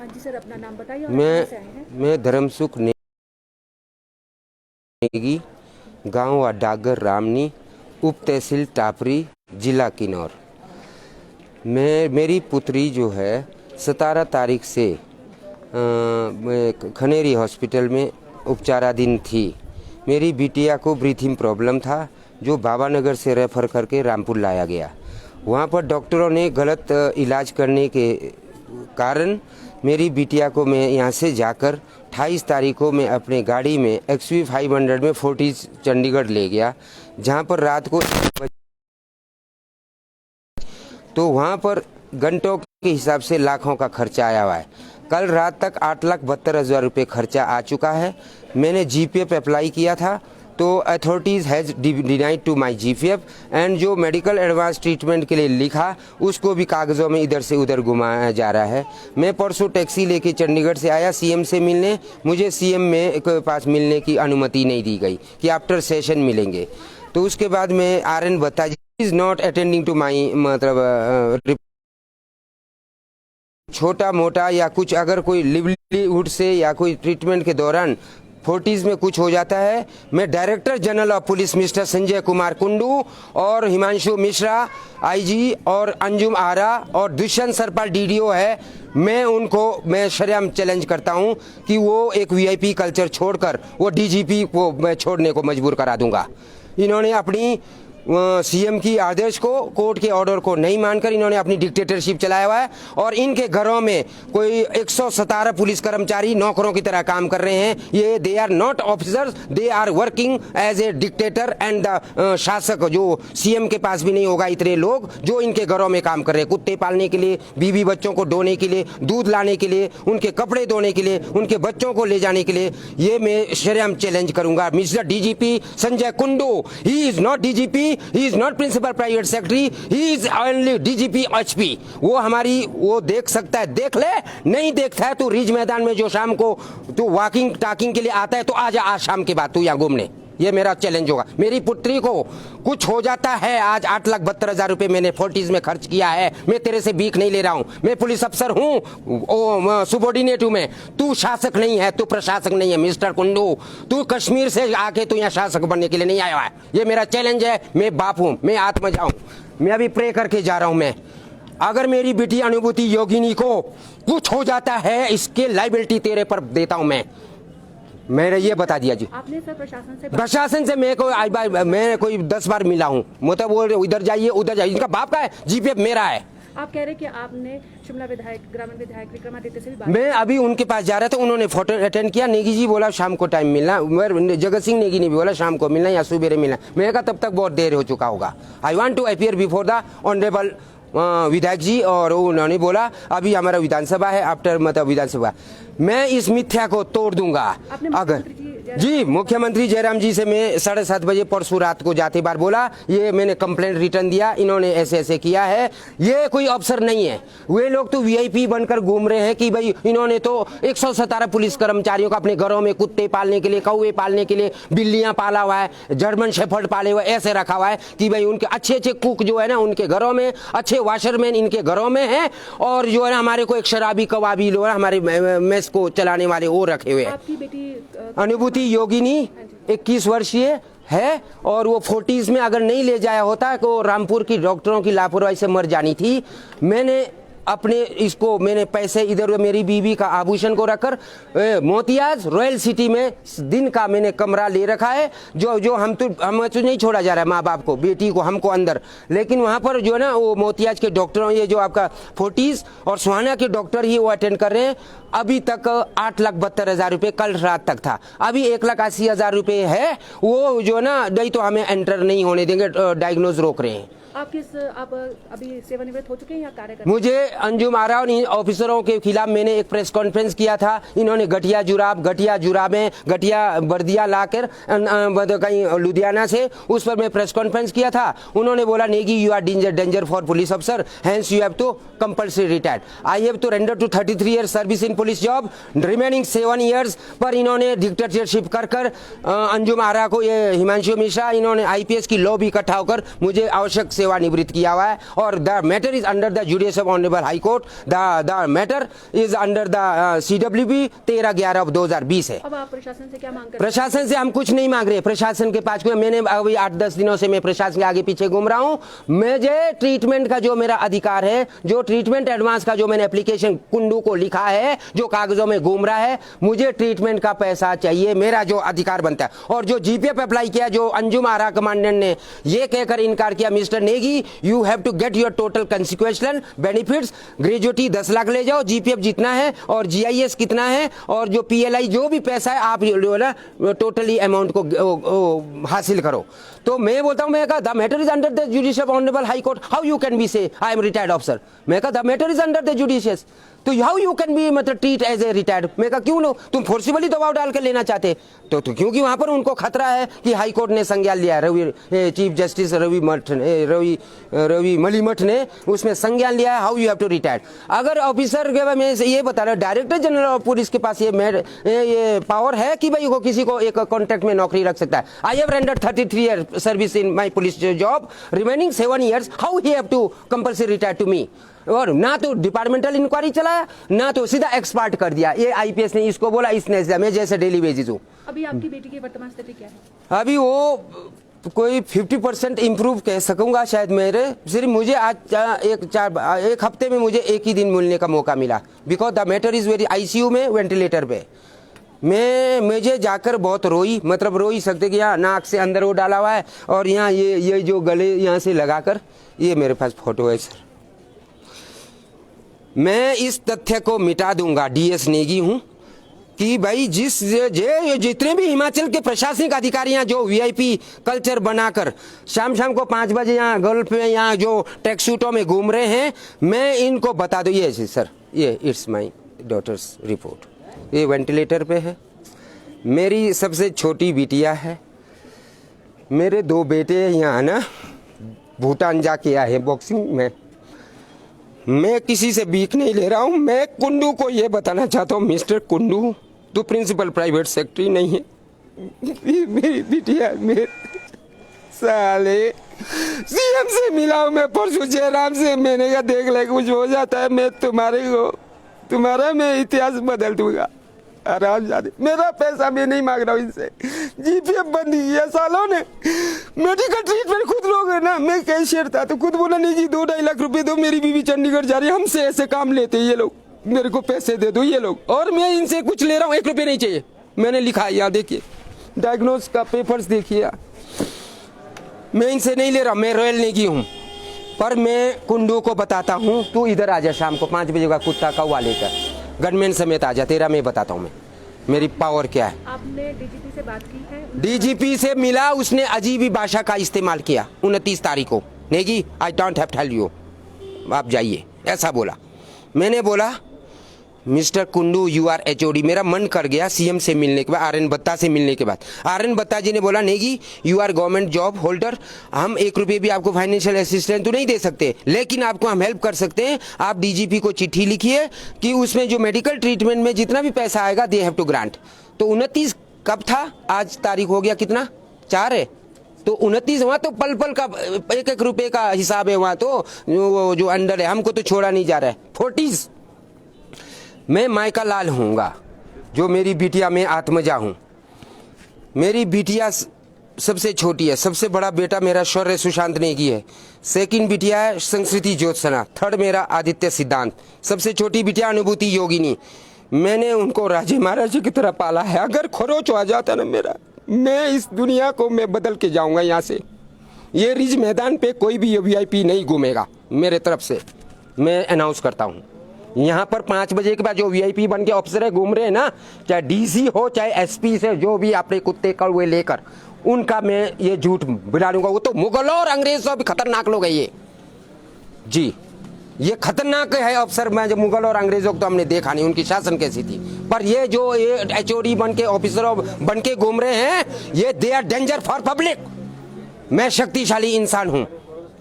हाँ जी सर, अपना नाम बताइए और कहाँ से आए हैं? मैं धर्मसुख नेगी, गांव डागर रामनी, उप तहसील टापरी, जिला किन्नौर। मेरी पुत्री जो है 17 तारीख से खनेरी हॉस्पिटल में उपचाराधीन थी। मेरी बिटिया को ब्रीथिंग प्रॉब्लम था, जो बाबानगर से रेफ़र करके रामपुर लाया गया। वहाँ पर डॉक्टरों ने गलत इलाज करने के कारण मेरी बिटिया को मैं यहाँ से जाकर 28 तारीख को मैं अपने गाड़ी में XV 500 में फोर्टिस चंडीगढ़ ले गया, जहाँ पर रात को तो वहाँ पर घंटों के हिसाब से लाखों का खर्चा आया हुआ है। कल रात तक 8,72,000 रुपये खर्चा आ चुका है। मैंने GPF अप्लाई किया था, तो authorities has denied to my GPF and जो मेडिकल एडवांस ट्रीटमेंट के लिए लिखा उसको भी कागज़ों में इधर से उधर घुमाया जा रहा है। मैं परसों टैक्सी लेके चंडीगढ़ से आया CM से मिलने। मुझे CM में के पास मिलने की अनुमति नहीं दी गई कि आफ्टर सेशन मिलेंगे। तो उसके बाद मैं RN बता is not attending to my मतलब छोटा मोटा या कुछ अगर कोई लिवलीहुड से या कोई ट्रीटमेंट के दौरान फोर्टिस में कुछ हो जाता है, मैं director general of police mister Sanjay Kumar Kundu और हिमांशु मिश्रा IG और अंजुम आरा और दुष्यंत सरपाल DDO है, मैं शर्म चैलेंज करता हूं कि वो एक VIP कल्चर छोड़कर वो DGP को मैं छोड़ने को मजबूर करा दूंगा। इन्होंने अपनी CM की आदेश को, कोर्ट के ऑर्डर को नहीं मानकर इन्होंने अपनी डिक्टेटरशिप चलाया हुआ है और इनके घरों में कोई 117 पुलिस कर्मचारी नौकरों की तरह काम कर रहे हैं। ये they are not officers, they are working as a dictator and the शासक। जो CM के पास भी नहीं होगा इतने लोग जो इनके घरों में काम कर रहे हैं, कुत्ते पालने के लिए, बीवी बच्चों को ढोने के लिए, दूध लाने के लिए, उनके कपड़े धोने के लिए, उनके बच्चों को ले जाने के लिए। ये मैं शर्म चैलेंज करूंगा। Mister DGP Sanjay Kundu, he is not DGP, he is not principal private secretary, he is only DGP HP। वो हमारी वो देख सकता है, देख ले, नहीं देखता है तो रिज मैदान में जो शाम को तो वॉकिंग टाकिंग के लिए आता है तो आजा आज शाम के बाद तू यहाँ घूमने। ये मेरा चैलेंज होगा। मेरी पुत्री को कुछ हो जाता है, आज 8,72,000 रुपये मैंने फोर्टिस में खर्च किया है। मैं तेरे से भीख नहीं ले रहा हूँ, मैं पुलिस अफसर हूँ, सुबॉर्डिनेट हूँ मैं। तू शासक नहीं है, तू प्रशासक नहीं है मिस्टर कुंडू। तू कश्मीर से आके तू यहाँ शासक बनने के लिए नहीं आया है। ये मेरा चैलेंज है। मैं बाप हूँ, मैं आत्मजा हूँ। मैं अभी प्रे करके जा रहा हूँ। मैं अगर मेरी बेटी अनुभूति योगिनी को कुछ हो जाता है, इसके लाइबिलिटी तेरे पर देता हूँ मैंने ये बता दिया जी। आपने सर प्रशासन से मैं कोई 10 बार मिला हूँ, मतलब वो इधर जाइए उधर जाइए। इनका बाप का है, GPF मेरा है। आप कह रहे कि आपने शिमला विधायक, ग्रामीण विधायक विक्रमादित्य से भी बात? मैं अभी उनके पास जा रहा था, उन्होंने फोटो अटेंड किया। नेगी जी बोला शाम को टाइम मिलना, जगत सिंह नेगी ने भी बोला शाम को मिलना या सुबेरे मिलना। मैंने कहा तब तक बहुत देर हो चुका होगा। I want to appear before the honourable विधायक जी। और उन्होंने बोला अभी हमारा विधानसभा है, आफ्टर मतलब विधानसभा मैं इस मिथ्या को तोड़ दूंगा। अगर जी मुख्यमंत्री जयराम जी से मैं 7:30 बजे परसों रात को जाते बार बोला, ये मैंने कंप्लेंट रिटर्न दिया, इन्होंने ऐसे ऐसे किया है। ये कोई अफसर नहीं है, वे लोग तो VIP बनकर घूम रहे हैं कि भाई इन्होंने तो 117 पुलिस कर्मचारियों को अपने घरों में कुत्ते पालने के लिए, कौवे पालने के लिए, बिल्लियां पाला हुआ है, जर्मन शेफर्ड पाले हुए ऐसे रखा हुआ है कि भाई उनके अच्छे अच्छे कुक जो है ना उनके घरों में, अच्छे वॉशरमैन इनके घरों में है, और जो है ना हमारे को एक शराबी कबाबी लोग हमारे मेस को चलाने वाले वो रखे हुए हैं। आपकी बेटी अनुभूति योगिनी 21 वर्षीय है और वो फोर्टिस में अगर नहीं ले जाया होता तो रामपुर की डॉक्टरों की लापरवाही से मर जानी थी। मैंने मैंने पैसे इधर मेरी बीवी का आभूषण को रखकर मोतियाज रॉयल सिटी में दिन का मैंने कमरा ले रखा है। जो हम तो नहीं छोड़ा जा रहा है, माँ बाप को, बेटी को, हमको अंदर। लेकिन वहाँ पर जो है ना वो मोतियाज के डॉक्टरों, ये जो आपका फोर्टिस और सुहाना के डॉक्टर ही वो अटेंड कर रहे हैं। अभी तक 8,72,000 रुपये कल रात तक था, अभी 1,80,000 रुपये है। वो जो है ना नहीं तो हमें एंटर नहीं होने देंगे, डायग्नोज रोक रहे हैं। आप अभी सेवानिवृत्त हो चुके हैं या कार्य कर? मुझे अंजुम आरा और इन ऑफिसरों के खिलाफ मैंने एक प्रेस कॉन्फ्रेंस किया था। इन्होंने घटिया जुराबें, घटिया वर्दियां लाकर कहीं लुधियाना से, उस पर मैं प्रेस कॉन्फ्रेंस किया था। उन्होंने बोला Negi you are danger for police अफसर, hence you have to compulsory retired. I have to render to 33 years service in police job, remaining 7 years. पर इन्होंने डिक्टेटरशिप कर अंजुम आरा को, ये हिमांशु मिश्रा, इन्होंने IPS की लॉ भी इकट्ठा होकर मुझे आवश्यक सेवानिवृत्त किया हुआ है और the matter is under the judicial honourable high court. The matter is under the CWB 13/11/2020 है। अब आप प्रशासन से क्या मांग कर रहे हैं? प्रशासन से हम कुछ नहीं मांग रहे। प्रशासन के पास मैंने अभी 8-10 दिनों से मैं प्रशासन के आगे पीछे घूम रहा हूँ। मुझे ट्रीटमेंट का जो मेरा अधिकार है, जो ट्रीटमेंट एडवांस का जो मैंने एप्लीकेशन कुंडू को लिखा है, जो कागजों में घूम रहा है, मुझे ट्रीटमेंट का पैसा चाहिए, मेरा जो अधिकार बनता है। और जो GPF अप्लाई किया, जो अंजुम आरा कमांडेंट ने ये कहकर इनकार किया, mister Negi you have to get your total consequential benefits, gratuity 10 lakh ले जाओ, GPF जितना है और GIS कितना है और जो PLI जो भी पैसा है आप टोटली अमाउंट को हासिल करो। तो मैं बोलता हूं, मैं कहा the matter is under the judicial honourable high court, how you can be से आई एम रिटायर्ड ऑफिसर। मैं कहा the matter is under the judicious, तो हाउ यू कैन बी मतलब ट्रीट एज ए रिटायर्ड। मैं कहा क्यों लो, तुम forcibly दबाव डाल के लेना चाहते तो क्योंकि वहां पर उनको खतरा है कि हाई कोर्ट ने संज्ञान लिया है, चीफ जस्टिस रवि मलिमठ ने उसमें संज्ञान लिया है, how you have to retired. अगर ऑफिसर मैं ये बता रहा हूं, डायरेक्टर जनरल ऑफ पुलिस के पास ये पावर है कि भाई वो किसी को एक कॉन्ट्रैक्ट में नौकरी रख सकता है। I have rendered 33 year service in my police job, remaining 7 years, how he have to compulsory retire to me. और ना तो डिपार्टमेंटल इंक्वायरी चलाया, ना तो सीधा एक्सपर्ट कर दिया। ये IPS ने इसको बोला, इसने मैं जैसे डेली बेसिस हूँ। अभी आपकी बेटी की वर्तमान स्थिति क्या है? अभी वो कोई 50% इम्प्रूव कह सकूंगा शायद। मेरे सिर्फ मुझे आज एक हफ्ते में मुझे एक ही दिन मिलने का मौका मिला, because the matter is very ICU में वेंटिलेटर पे। मुझे जाकर बहुत रोई, मतलब रो ही सकते कि यहाँ नाक से अंदर वो डाला हुआ है और यहाँ ये जो गले यहाँ से लगाकर, ये मेरे पास फोटो है सर। मैं इस तथ्य को मिटा दूंगा, DS नेगी हूं, कि भाई जितने भी हिमाचल के प्रशासनिक अधिकारी हैं जो VIP कल्चर बनाकर शाम को 5 बजे यहाँ गल्फ में यहाँ जो ट्रैक सूटों में घूम रहे हैं, मैं इनको बता दूं। ये सर, ये इट्स माई डॉटर्स रिपोर्ट, ये वेंटिलेटर पे है। मेरी सबसे छोटी बिटिया है, मेरे 2 बेटे यहाँ ना भूटान जाके आए हैं बॉक्सिंग में। मैं किसी से बीक नहीं ले रहा हूं। मैं कुंडू को यह बताना चाहता हूं, मिस्टर कुंडू तू प्रिंसिपल प्राइवेट सेक्रेटरी नहीं है। मेरी बिटिया मेरे साले CM से मिला हूं मैं परसों जयराम से। मैंने कहा देख ले कुछ हो जाता है, मैं तुम्हारा मैं इतिहास बदल दूंगा। आराम जादे, मेरा पैसा मैं नहीं मांग रहा हूँ इनसे। GPF बंद किया सालों ने, मेडिकल ट्रीटमेंट खुद लोग है ना। मैं कैशियर था तो खुद बोला नहीं जी 2-2.5 लाख रुपए दो, मेरी बीवी चंडीगढ़ जा रही है, हमसे ऐसे काम लेते ये लोग, मेरे को पैसे दे दो ये लोग, और मैं इनसे कुछ ले रहा हूँ, 1 रुपये नहीं चाहिए। मैंने लिखा है यहाँ देखिए, डायग्नोस का पेपर्स देखिए, मैं इनसे नहीं ले रहा, मैं रॉयल नेगी हूँ। पर मैं कुंडू को बताता हूँ, तू इधर आ जा शाम को 5 बजे का कुत्ता कौवा लेकर, गनमैन समेत आ जा, तेरा मैं बताता हूँ मैं मेरी पावर क्या है। आपने DGP से बात की है? DGP से मिला, उसने अजीब ही भाषा का इस्तेमाल किया 29 तारीख को। Negi I don't have tell you, आप जाइए, ऐसा बोला। मैंने बोला mister Kundu you are HOD। मेरा मन कर गया CM से मिलने के बाद, RN बत्ता से मिलने के बाद। RN बत्ता जी ने बोला Negi you are government job holder, हम 1 रुपये भी आपको फाइनेंशियल असिस्टेंस तो नहीं दे सकते, लेकिन आपको हम हेल्प कर सकते हैं। आप DGP को चिट्ठी लिखिए कि उसमें जो मेडिकल ट्रीटमेंट में जितना भी पैसा आएगा दे हैव टू ग्रांट। तो 29 कब था, आज तारीख हो गया कितना, 4 है, तो 29 वहाँ तो पल पल का 1-1 रुपये का हिसाब है वहाँ तो, जो अंडर है, हमको तो छोड़ा नहीं जा रहा है। 40 मैं माइका लाल हूँगा, जो मेरी बिटिया में आत्मजा हूँ। मेरी बिटिया सबसे छोटी है, सबसे बड़ा बेटा मेरा शौर्य सुशांत नेगी है, सेकंड बिटिया है संस्कृति ज्योत्सना, थर्ड मेरा आदित्य सिद्धांत, सबसे छोटी बिटिया अनुभूति योगिनी। मैंने उनको राजे महाराजे की तरह पाला है। अगर खरोच आ जाता ना मेरा, मैं इस दुनिया को मैं बदल के जाऊंगा यहाँ से। ये रिज मैदान पे कोई भी VIP नहीं घूमेगा मेरे तरफ से, मैं अनाउंस करता हूँ। यहाँ पर 5 बजे के बाद जो VIP बन के ऑफिसर घूम रहे हैं ना, चाहे DC हो चाहे SP से, जो भी अपने कुत्ते कौवे लेकर, उनका मैं ये झूठ बिला दूंगा। वो तो मुगलों और अंग्रेजों से भी खतरनाक लोग है ये जी, ये खतरनाक है अफसर। मैं जब मुगल और अंग्रेजों को तो हमने देखा नहीं, उनकी शासन कैसी थी, पर ये जो ये HOD बन के ऑफिसर बन के घूम रहे हैं, ये they are danger for public. मैं शक्तिशाली इंसान हूं,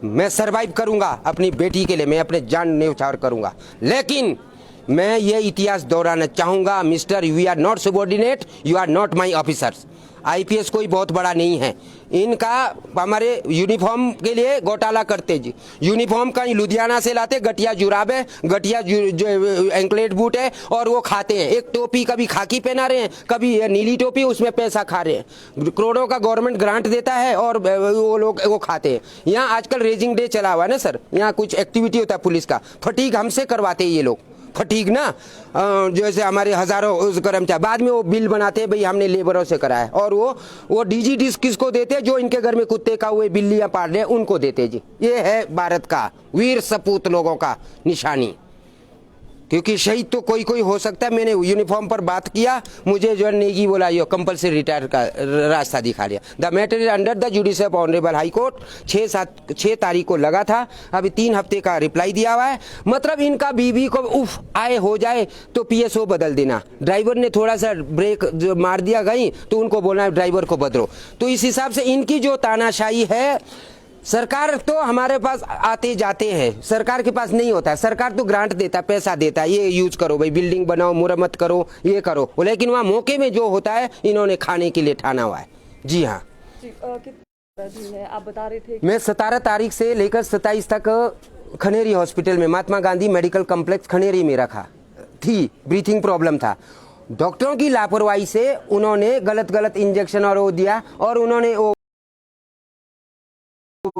मैं सरवाइव करूंगा अपनी बेटी के लिए, मैं अपने जान न्यौछावर करूंगा, लेकिन मैं ये इतिहास दोहराना चाहूंगा। Mister, we are not subordinate, you are not my officers. IPS कोई बहुत बड़ा नहीं है। इनका हमारे यूनिफॉर्म के लिए घोटाला करते जी। यूनिफॉर्म कहीं लुधियाना से लाते, घटिया जुराब है, घटिया एंकलेट बूट है और वो खाते हैं। एक टोपी कभी खाकी पहना रहे हैं, कभी नीली टोपी, उसमें पैसा खा रहे हैं। करोड़ों का गवर्नमेंट ग्रांट देता है और वो लोग वो खाते हैं। यहाँ आजकल रेजिंग डे चला हुआ है ना सर, यहाँ कुछ एक्टिविटी होता है पुलिस का, फटीक हमसे करवाते हैं ये लोग। फटीक ना जैसे हमारे हजारों कर्मचारी बाद में वो बिल बनाते हैं, भाई हमने लेबरों से कराया, और वो डीजी डिस्क किसको देते हैं? जो इनके घर में कुत्ते का हुए बिल्लियां पाल रहे हैं उनको देते जी। ये है भारत का वीर सपूत लोगों का निशानी, क्योंकि शहीद तो कोई कोई हो सकता है। मैंने यूनिफॉर्म पर बात किया, मुझे जो नेगी बोला यो कंपलसरी रिटायर का रास्ता दिखा लिया। The matter is under the जुडिस of honourable high court. 6 तारीख को लगा था, अभी 3 हफ्ते का रिप्लाई दिया हुआ है। मतलब इनका बीबी को उफ आए हो जाए तो पीएसओ बदल देना। ड्राइवर ने थोड़ा सा ब्रेक जो मार दिया गई तो उनको बोलना है ड्राइवर को बदलो। तो इस हिसाब से इनकी जो तानाशाही है, सरकार तो हमारे पास आते जाते हैं, सरकार के पास नहीं होता है। सरकार तो ग्रांट देता है, पैसा देता है, ये यूज करो भाई, बिल्डिंग बनाओ, मुरम्मत करो, ये करो, लेकिन वहाँ मौके में जो होता है इन्होंने खाने के लिए ठाना हुआ है। जी हाँ जी, दिन है आप बता रहे थे मैं 17 तारीख से लेकर 27 तक खनेरी हॉस्पिटल में, महात्मा गांधी मेडिकल कॉम्प्लेक्स खनेरी में रखा थी। ब्रीथिंग प्रॉब्लम था, डॉक्टरों की लापरवाही से उन्होंने गलत इंजेक्शन और वो दिया, और उन्होंने वो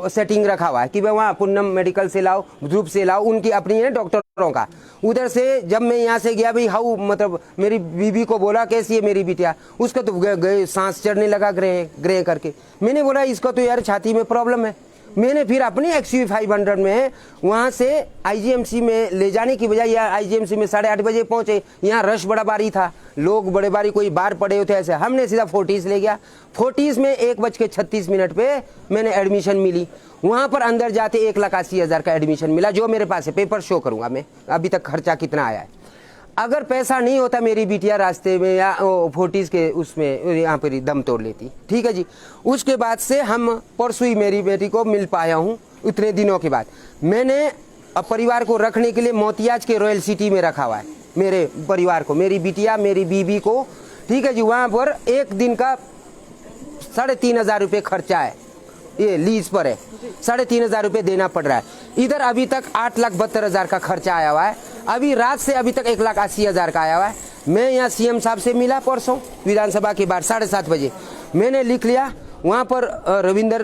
सेटिंग रखा हुआ है कि भाई वहाँ पूनम मेडिकल से लाओ, ग्रुप से लाओ, उनकी अपनी है डॉक्टरों का। उधर से जब मैं यहाँ से गया भाई हाउ मतलब मेरी बीबी को बोला कैसी है मेरी बिटिया, उसका तो गए सांस चढ़ने लगा ग्रे करके। मैंने बोला इसको तो यार छाती में प्रॉब्लम है। मैंने फिर अपनी XUV 500 में वहाँ से IGMC में ले जाने की बजाय यहाँ IGMC में 8:30 बजे पहुँचे। यहाँ रश बड़ा बारी था, लोग बड़े बारी कोई बाहर पड़े होते ऐसे। हमने सीधा फोर्टिस ले गया। फोर्टिस में 1:36 पे मैंने एडमिशन मिली। वहाँ पर अंदर जाते 1,80,000 का एडमिशन मिला, जो मेरे पास है, पेपर शो करूँगा मैं अभी तक खर्चा कितना आया है। अगर पैसा नहीं होता मेरी बिटिया रास्ते में या फोर्टिस के उसमें यहाँ पर दम तोड़ लेती। ठीक है जी। उसके बाद से हम परसों ही मेरी बेटी को मिल पाया हूँ। इतने दिनों के बाद मैंने परिवार को रखने के लिए मोतियाज के रॉयल सिटी में रखा हुआ है मेरे परिवार को, मेरी बिटिया, मेरी बीबी को। ठीक है जी। वहाँ पर एक दिन का 3,500 रुपये खर्चा है, ये लीज पर है, 3,500 रुपये देना पड़ रहा है। इधर अभी तक 8,72,000 का खर्चा आया हुआ है। अभी रात से अभी तक 1,80,000 का आया हुआ है। मैं यहाँ CM साहब से मिला परसों विधानसभा के बाद 7:30 बजे। मैंने लिख लिया। वहाँ पर रविंदर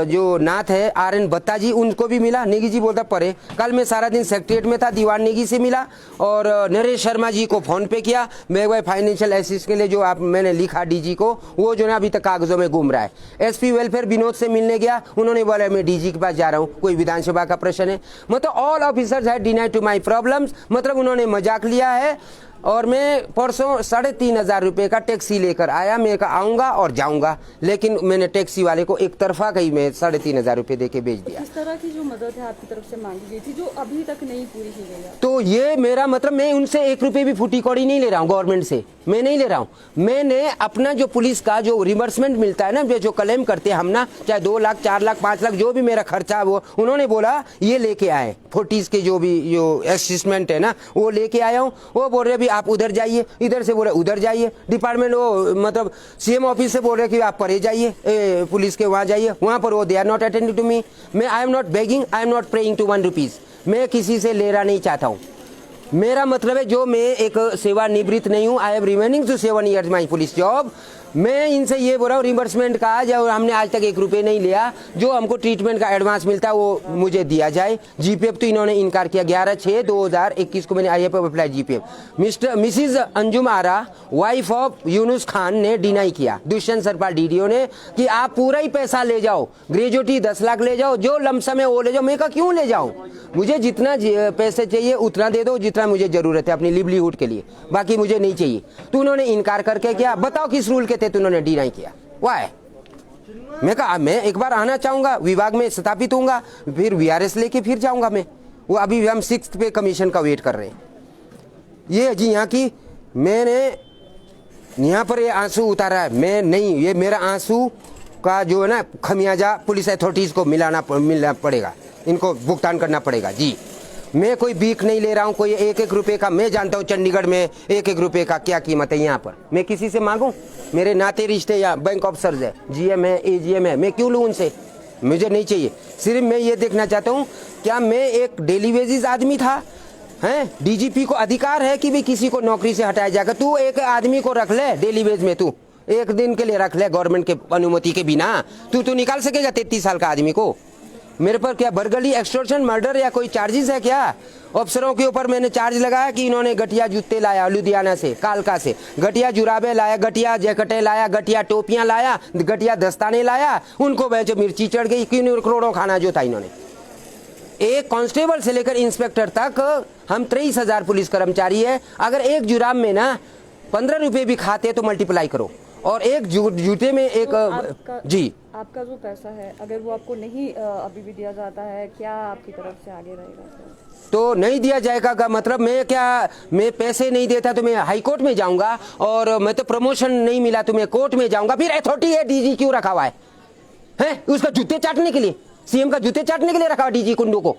जो नाथ है RN बत्ता जी, उनको भी मिला। नेगी जी बोलता परे। कल मैं सारा दिन सेक्रेटरीट में था, दीवान नेगी से मिला, और नरेश शर्मा जी को फ़ोन पे किया। मैं वह फाइनेंशियल असिस्ट के लिए जो मैंने लिखा DG को, वो जो है अभी तक कागजों में घूम रहा है। SP वेलफेयर विनोद से मिलने गया, उन्होंने बोला मैं DG के पास जा रहा हूँ, कोई विधानसभा का प्रश्न है। मतलब ऑल ऑफिसर्स है डिनाइड टू माई प्रॉब्लम्स, मतलब उन्होंने मजाक लिया है। और मैं परसों 3,500 रुपये का टैक्सी लेकर आया। मैं कहा आऊँगा और जाऊँगा, लेकिन मैंने टैक्सी वाले को एक तरफा कहीं मैं 3,500 रुपये दे के भेज दिया। इस तरह की जो मदद है आपकी तरफ से मांगी गई थी, जो अभी तक नहीं पूरी की गई है, तो ये मेरा मतलब मैं उनसे 1 रुपये भी फूटी कौड़ी नहीं ले रहा हूँ, गवर्नमेंट से मैं नहीं ले रहा हूँ। मैंने अपना जो पुलिस का जो रिमबर्समेंट मिलता है ना, जो क्लेम करते हैं हम ना, चाहे 2 लाख 4 लाख 5 लाख जो भी मेरा खर्चा, वो उन्होंने बोला ये लेके आए। फोर्टिस के जो भी जो असिस्टमेंट है ना, वो लेके आया हूँ। वो बोल रहे भी आप उधर जाइए, इधर से बोले उधर जाइए। डिपार्टमेंट वो मतलब CM ऑफिस से बोल रहे कि आप परे जाइए, पुलिस के वहाँ जाइए। वहाँ पर वो they are not attending to me. मैं I am not begging, I am not praying to 1 rupees. मैं किसी से लेना नहीं चाहता हूँ। मेरा मतलब है जो मैं एक सेवानिवृत्त नहीं हूँ, I have remaining to 7 years my police job. मैं इनसे ये बोल रहा हूँ रिम्बर्समेंट का, जो हमने आज तक 1 रुपये नहीं लिया, जो हमको ट्रीटमेंट का एडवांस मिलता है वो मुझे दिया जाए। GPF तो इन्होंने इनकार किया। 11/6/2021 को मैंने IF apply GPF। Mrs Anjum Ara wife of Yunus Khan ने डिनाई किया, दुष्यंत सरपाल DDO ने, कि आप पूरा ही पैसा ले जाओ, ग्रेजुएटी 10 लाख ले जाओ, जो लमसम है वो ले जाओ। मैं कहा क्यों ले जाऊँ, मुझे जितना पैसे चाहिए उतना दे दो जितना मुझे जरूरत है अपनी लिवलीहुड के लिए, बाकी मुझे नहीं चाहिए। तो उन्होंने इनकार करके क्या बताओ किस रूल के तहत उन्होंने डिनाई किया। वाह। मैं कहा मैं एक बार आना चाहूंगा, विभाग में स्थापित होऊंगा, फिर VRS लेके फिर जाऊंगा मैं। वो अभी हम 6th पे कमीशन का वेट कर रहे हैं। ये जी यहाँ की मैंने यहाँ पर ये आंसू उतारा है, मैं नहीं, ये मेरा आंसू का जो है ना खमियाजा पुलिस अथॉरिटीज को मिलना पड़ेगा, इनको भुगतान करना पड़ेगा जी। मैं कोई बीक नहीं ले रहा हूँ, कोई 1-1 रुपए का। मैं जानता हूँ चंडीगढ़ में 1-1 रुपए का क्या कीमत है। यहाँ पर मैं किसी से मांगूं? मेरे नाते रिश्ते यहाँ बैंक ऑफिसर्स है, GM है, AGM है, मैं क्यों लूँ उनसे? मुझे नहीं चाहिए। सिर्फ मैं ये देखना चाहता हूँ क्या मैं एक डेली वेजेस आदमी था हैं? DGP को अधिकार है कि भी किसी को नौकरी से हटाया जाएगा? तू एक आदमी को रख ले डेली वेज में, तू 1 दिन के लिए रख ले गवर्नमेंट के अनुमति के बिना। तू निकाल सकेगा 33 साल का आदमी को? मेरे पर क्या बरगली, एक्सटॉर्शन, मर्डर या कोई चार्जेस है क्या? अफसरों के ऊपर मैंने चार्ज लगाया कि इन्होंने घटिया जूते लाया लुधियाना से, कालका से, घटिया जुराबे लाया, घटिया जैकेटें लाया, घटिया टोपियां लाया, घटिया दस्ताने लाया। उनको वह जो मिर्ची चढ़ गई, क्यों करोड़ों खाना जो था इन्होंने। एक कांस्टेबल से लेकर इंस्पेक्टर तक हम 23,000 पुलिस कर्मचारी है। अगर एक जुराब में ना 15 रुपए भी खाते तो मल्टीप्लाई करो, और एक जूते में एक जी आपका जो पैसा है अगर वो आपको नहीं अभी भी दिया जाता है, क्या आपकी तरफ से आगे रहेगा सर? तो नहीं दिया जाएगा का मतलब मैं पैसे नहीं देता तो मैं हाई कोर्ट में जाऊंगा, और मैं तो प्रमोशन नहीं मिला तो मैं कोर्ट में जाऊंगा। फिर अथॉरिटी है DG क्यों रखा हुआ है? उसका जूते चाटने के लिए, CM का जूते चाटने के लिए रखा हुआ DG कुंडू को?